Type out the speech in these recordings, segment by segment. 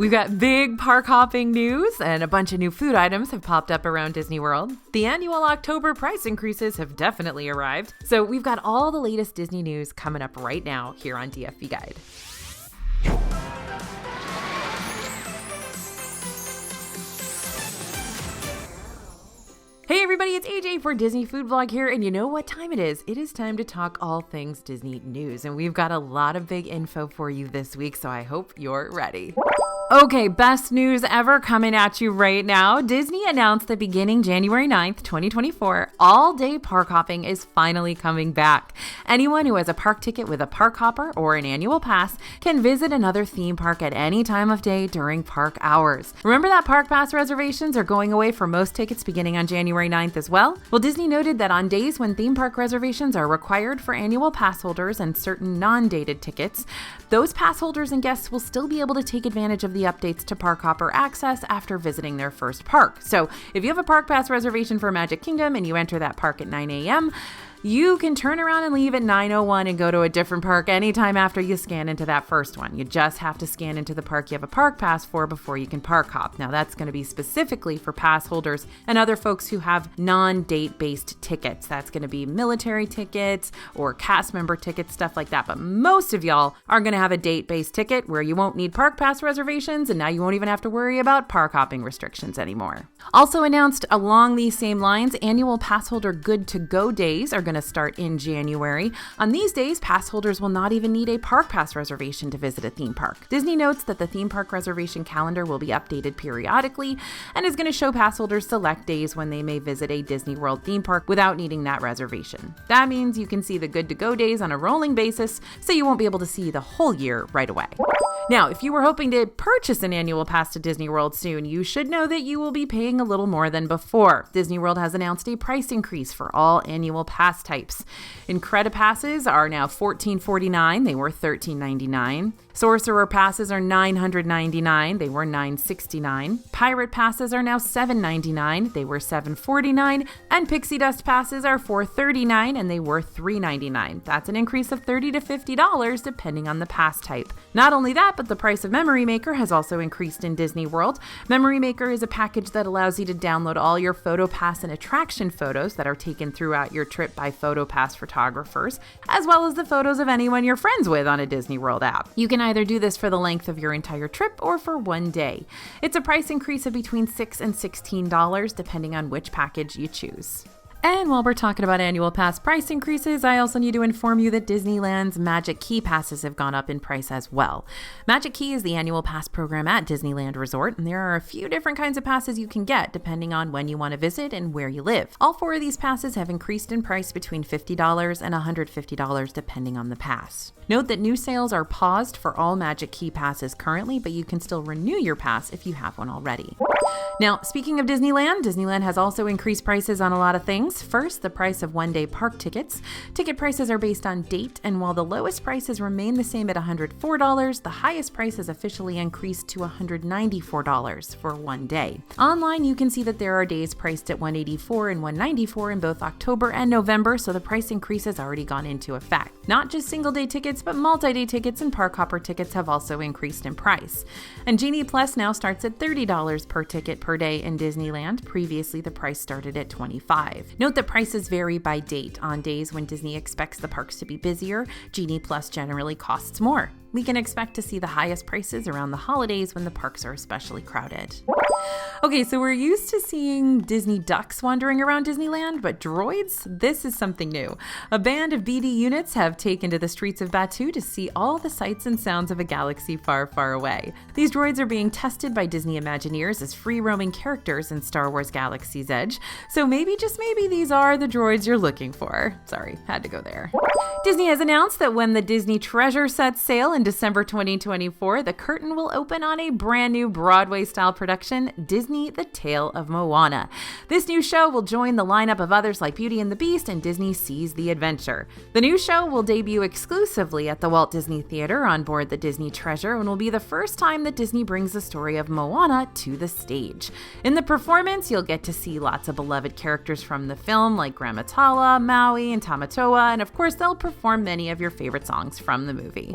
We've got big park hopping news, and a bunch of new food items have popped up around Disney World. The annual October price increases have definitely arrived. So we've got all the latest Disney news coming up right now here on DFV Guide. Hey everybody, it's AJ for Disney Food Vlog here, and you know what time it is? It is time to talk all things Disney news, and we've got a lot of big info for you this week, so I hope you're ready. Okay, best news ever coming at you right now. Disney announced that beginning January 9th, 2024, all-day park hopping is finally coming back. Anyone who has a park ticket with a park hopper or an annual pass can visit another theme park at any time of day during park hours. Remember that park pass reservations are going away for most tickets beginning on January 9th as well? Well, Disney noted that on days when theme park reservations are required for annual pass holders and certain non-dated tickets, those pass holders and guests will still be able to take advantage of the updates to Park Hopper Access after visiting their first park. So if you have a park pass reservation for Magic Kingdom and you enter that park at 9 a.m., you can turn around and leave at 9:01 and go to a different park anytime after you scan into that first one. You just have to scan into the park you have a park pass for before you can park hop. Now that's going to be specifically for pass holders and other folks who have non-date based tickets. That's going to be military tickets or cast member tickets, stuff like that. But most of y'all are going to have a date-based ticket where you won't need park pass reservations, and now you won't even have to worry about park hopping restrictions anymore. Also announced along these same lines, annual pass holder good to go days are going to start in January. On these days, pass holders will not even need a park pass reservation to visit a theme park. Disney notes that the theme park reservation calendar will be updated periodically and is going to show pass holders select days when they may visit a Disney World theme park without needing that reservation. That means you can see the good to go days on a rolling basis, so you won't be able to see the whole year right away. Now, if you were hoping to purchase an annual pass to Disney World soon, you should know that you will be paying a little more than before. Disney World has announced a price increase for all annual pass types. Incredipasses are now $14.49. They were $13.99. Sorcerer passes are $999. They were $969. Pirate passes are now $799. They were $749. And Pixie Dust passes are $439, and they were $399. That's an increase of $30 to $50 depending on the pass type. Not only that, but the price of Memory Maker has also increased in Disney World. Memory Maker is a package that allows you to download all your PhotoPass and attraction photos that are taken throughout your trip by PhotoPass photographers, as well as the photos of anyone you're friends with on a Disney World app. You can either do this for the length of your entire trip or for one day. It's a price increase of between $6 and $16 depending on which package you choose. And while we're talking about annual pass price increases, I also need to inform you that Disneyland's Magic Key passes have gone up in price as well. Magic Key is the annual pass program at Disneyland Resort, and there are a few different kinds of passes you can get depending on when you want to visit and where you live. All four of these passes have increased in price between $50 and $150 depending on the pass. Note that new sales are paused for all Magic Key passes currently, but you can still renew your pass if you have one already. Now, speaking of Disneyland, Disneyland has also increased prices on a lot of things. First, the price of one-day park tickets. Ticket prices are based on date, and while the lowest prices remain the same at $104, the highest price has officially increased to $194 for one day. Online, you can see that there are days priced at $184 and $194 in both October and November, so the price increase has already gone into effect. Not just single-day tickets, but multi-day tickets and park hopper tickets have also increased in price. And Genie Plus now starts at $30 per ticket per day in Disneyland. Previously, the price started at $25. Note that prices vary by date. On days when Disney expects the parks to be busier, Genie Plus generally costs more. We can expect to see the highest prices around the holidays when the parks are especially crowded. Okay, so we're used to seeing Disney ducks wandering around Disneyland, but droids? This is something new. A band of BD units have taken to the streets of Batuu to see all the sights and sounds of a galaxy far, far away. These droids are being tested by Disney Imagineers as free-roaming characters in Star Wars Galaxy's Edge, so maybe, just maybe, these are the droids you're looking for. Sorry, had to go there. Disney has announced that when the Disney Treasure sets sail in December 2024, the curtain will open on a brand new Broadway-style production, Disney: The Tale of Moana. This new show will join the lineup of others like Beauty and the Beast and Disney Seas the Adventure. The new show will debut exclusively at the Walt Disney Theater on board the Disney Treasure and will be the first time that Disney brings the story of Moana to the stage. In the performance, you'll get to see lots of beloved characters from the film like Gramatala, Maui, and Tamatoa, and of course they'll perform many of your favorite songs from the movie.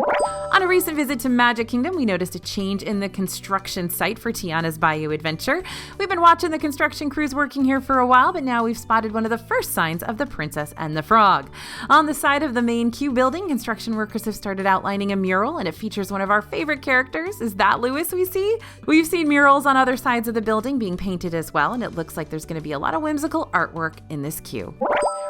On a recent visit to Magic Kingdom, we noticed a change in the construction site for Tiana's Bayou Adventure. We've been watching the construction crews working here for a while, but now we've spotted one of the first signs of the Princess and the Frog. On the side of the main queue building, construction workers have started outlining a mural, and it features one of our favorite characters. Is that Louis we see? We've seen murals on other sides of the building being painted as well, and it looks like there's going to be a lot of whimsical artwork in this queue.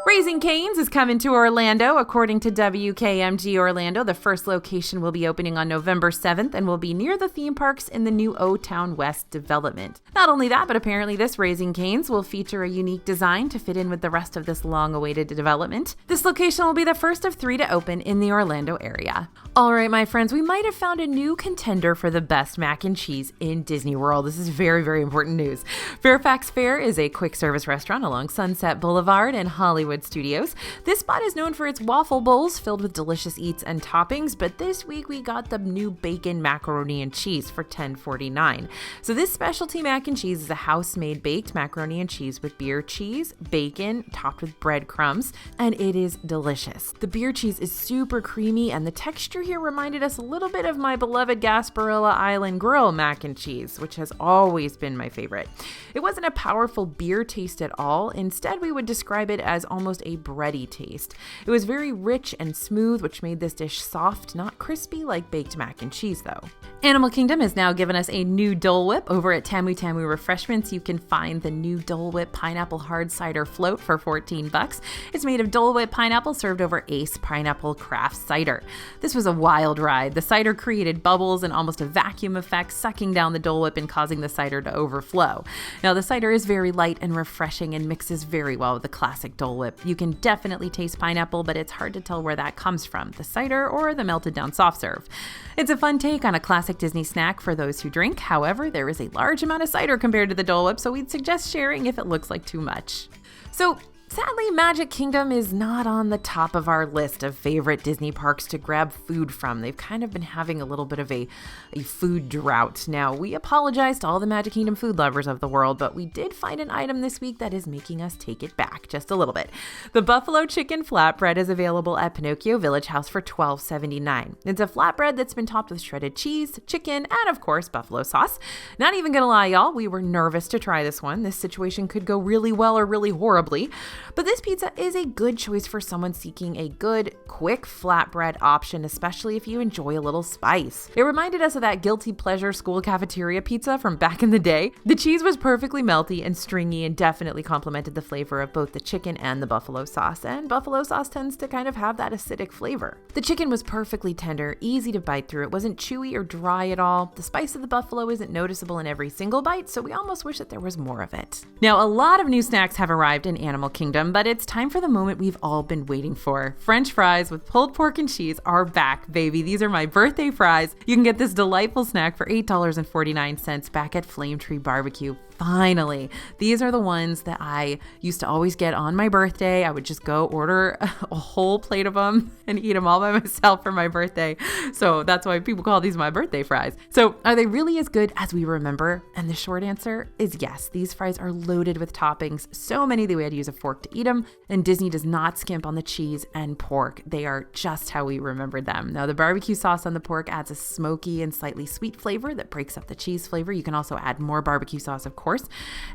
Raising Cane's is coming to Orlando. According to WKMG Orlando, the first location will be opening on November 7th and will be near the theme parks in the new O-Town West development. Not only that, but apparently this Raising Cane's will feature a unique design to fit in with the rest of this long-awaited development. This location will be the first of 3 to open in the Orlando area. All right, my friends, we might have found a new contender for the best mac and cheese in Disney World. This is very, very important news. Fairfax Fare is a quick service restaurant along Sunset Boulevard in Hollywood Studios. This spot is known for its waffle bowls filled with delicious eats and toppings, but this week we got the new bacon macaroni and cheese for $10.49. So this specialty mac and cheese is a house-made baked macaroni and cheese with beer cheese, bacon, topped with breadcrumbs, and it is delicious. The beer cheese is super creamy, and the texture here reminded us a little bit of my beloved Gasparilla Island Grill mac and cheese, which has always been my favorite. It wasn't a powerful beer taste at all. Instead, we would describe it as almost a bready taste. It was very rich and smooth, which made this dish soft, not crispy like baked mac and cheese though. Animal Kingdom has now given us a new Dole Whip. Over at Tamu Tamu Refreshments, you can find the new Dole Whip Pineapple Hard Cider Float for $14. It's made of Dole Whip pineapple served over Ace Pineapple Craft Cider. This was a wild ride. The cider created bubbles and almost a vacuum effect, sucking down the Dole Whip and causing the cider to overflow. Now, the cider is very light and refreshing and mixes very well with the classic Dole Whip. You can definitely taste pineapple, but it's hard to tell where that comes from, the cider or the melted down soft serve. It's a fun take on a classic Disney snack for those who drink. However, there is a large amount of cider compared to the Dole Whip, so we'd suggest sharing if it looks like too much. So, sadly, Magic Kingdom is not on the top of our list of favorite Disney parks to grab food from. They've kind of been having a little bit of a food drought. Now, we apologize to all the Magic Kingdom food lovers of the world, but we did find an item this week that is making us take it back just a little bit. The Buffalo Chicken Flatbread is available at Pinocchio Village House for $12.79. It's a flatbread that's been topped with shredded cheese, chicken, and of course, buffalo sauce. Not even gonna lie, y'all, we were nervous to try this one. This situation could go really well or really horribly. But this pizza is a good choice for someone seeking a good, quick flatbread option, especially if you enjoy a little spice. It reminded us of that guilty pleasure school cafeteria pizza from back in the day. The cheese was perfectly melty and stringy and definitely complemented the flavor of both the chicken and the buffalo sauce, and buffalo sauce tends to kind of have that acidic flavor. The chicken was perfectly tender, easy to bite through. It wasn't chewy or dry at all. The spice of the buffalo isn't noticeable in every single bite, so we almost wish that there was more of it. Now, a lot of new snacks have arrived in Animal Kingdom, but it's time for the moment we've all been waiting for. French fries with pulled pork and cheese are back, baby. These are my birthday fries. You can get this delightful snack for $8.49 back at Flame Tree Barbecue. Finally, these are the ones that I used to always get on my birthday. I would just go order a whole plate of them and eat them all by myself for my birthday. So that's why people call these my birthday fries. So are they really as good as we remember? And the short answer is yes. These fries are loaded with toppings, so many that we had to use a fork to eat them. And Disney does not skimp on the cheese and pork. They are just how we remembered them. Now, the barbecue sauce on the pork adds a smoky and slightly sweet flavor that breaks up the cheese flavor. You can also add more barbecue sauce, of course.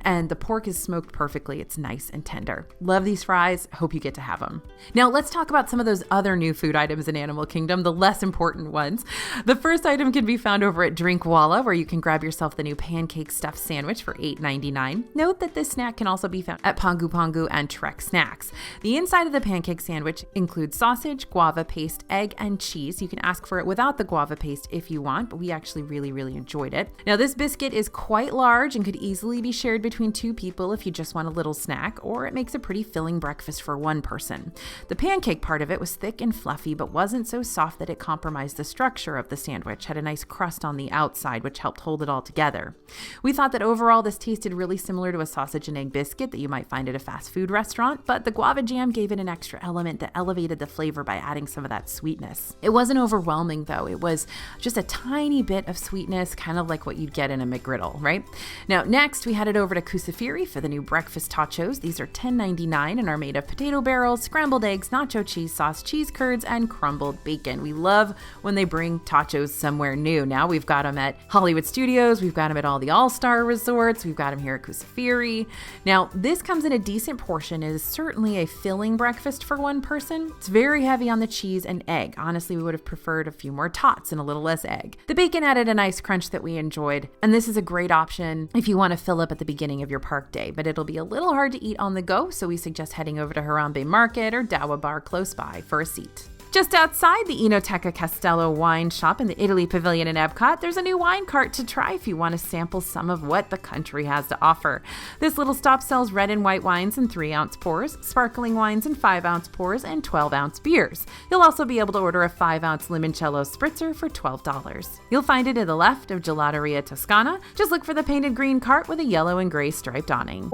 And the pork is smoked perfectly. It's nice and tender. Love these fries. Hope you get to have them. Now let's talk about some of those other new food items in Animal Kingdom, the less important ones. The first item can be found over at Drinkwalla, where you can grab yourself the new pancake stuffed sandwich for $8.99. Note that this snack can also be found at Pongu Pongu and Trek Snacks. The inside of the pancake sandwich includes sausage, guava paste, egg, and cheese. You can ask for it without the guava paste if you want, but we actually really enjoyed it. Now this biscuit is quite large and could easily be shared between 2 people if you just want a little snack, or it makes a pretty filling breakfast for 1 person. The pancake part of it was thick and fluffy, but wasn't so soft that it compromised the structure of the sandwich. Had a nice crust on the outside, which helped hold it all together. We thought that overall this tasted really similar to a sausage and egg biscuit that you might find at a fast food restaurant, but the guava jam gave it an extra element that elevated the flavor by adding some of that sweetness. It wasn't overwhelming though. It was just a tiny bit of sweetness, kind of like what you'd get in a McGriddle, right? Now, next we headed over to Kusafiri for the new breakfast tachos. These are $10.99 and are made of potato barrels, scrambled eggs, nacho cheese sauce, cheese curds, and crumbled bacon. We love when they bring tachos somewhere new. Now we've got them at Hollywood Studios, we've got them at all the All-Star resorts, we've got them here at Kusafiri. Now, this comes in a decent portion. It is certainly a filling breakfast for one person. It's very heavy on the cheese and egg. Honestly, we would have preferred a few more tots and a little less egg. The bacon added a nice crunch that we enjoyed, and this is a great option if you want to fill up at the beginning of your park day, but it'll be a little hard to eat on the go, so we suggest heading over to Harambe Market or Dawa Bar close by for a seat. Just outside the Enoteca Castello wine shop in the Italy Pavilion in Epcot, there's a new wine cart to try if you want to sample some of what the country has to offer. This little stop sells red and white wines in 3-ounce pours, sparkling wines in 5-ounce pours, and 12-ounce beers. You'll also be able to order a 5-ounce limoncello spritzer for $12. You'll find it to the left of Gelateria Toscana. Just look for the painted green cart with a yellow and gray striped awning.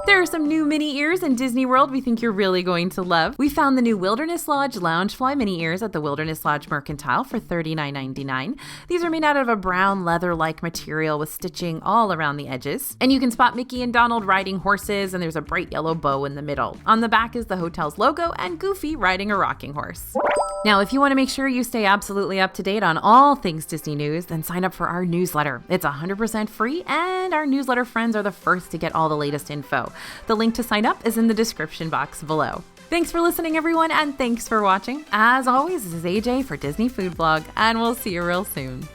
There are some new mini ears in Disney World we think you're really going to love. We found the new Wilderness Lodge Loungefly mini ears at the Wilderness Lodge Mercantile for $39.99. These are made out of a brown leather-like material with stitching all around the edges. And you can spot Mickey and Donald riding horses, and there's a bright yellow bow in the middle. On the back is the hotel's logo and Goofy riding a rocking horse. Now, if you want to make sure you stay absolutely up to date on all things Disney news, then sign up for our newsletter. It's 100% free, and our newsletter friends are the first to get all the latest info. The link to sign up is in the description box below. Thanks for listening, everyone, and thanks for watching. As always, this is AJ for Disney Food Blog, and we'll see you real soon.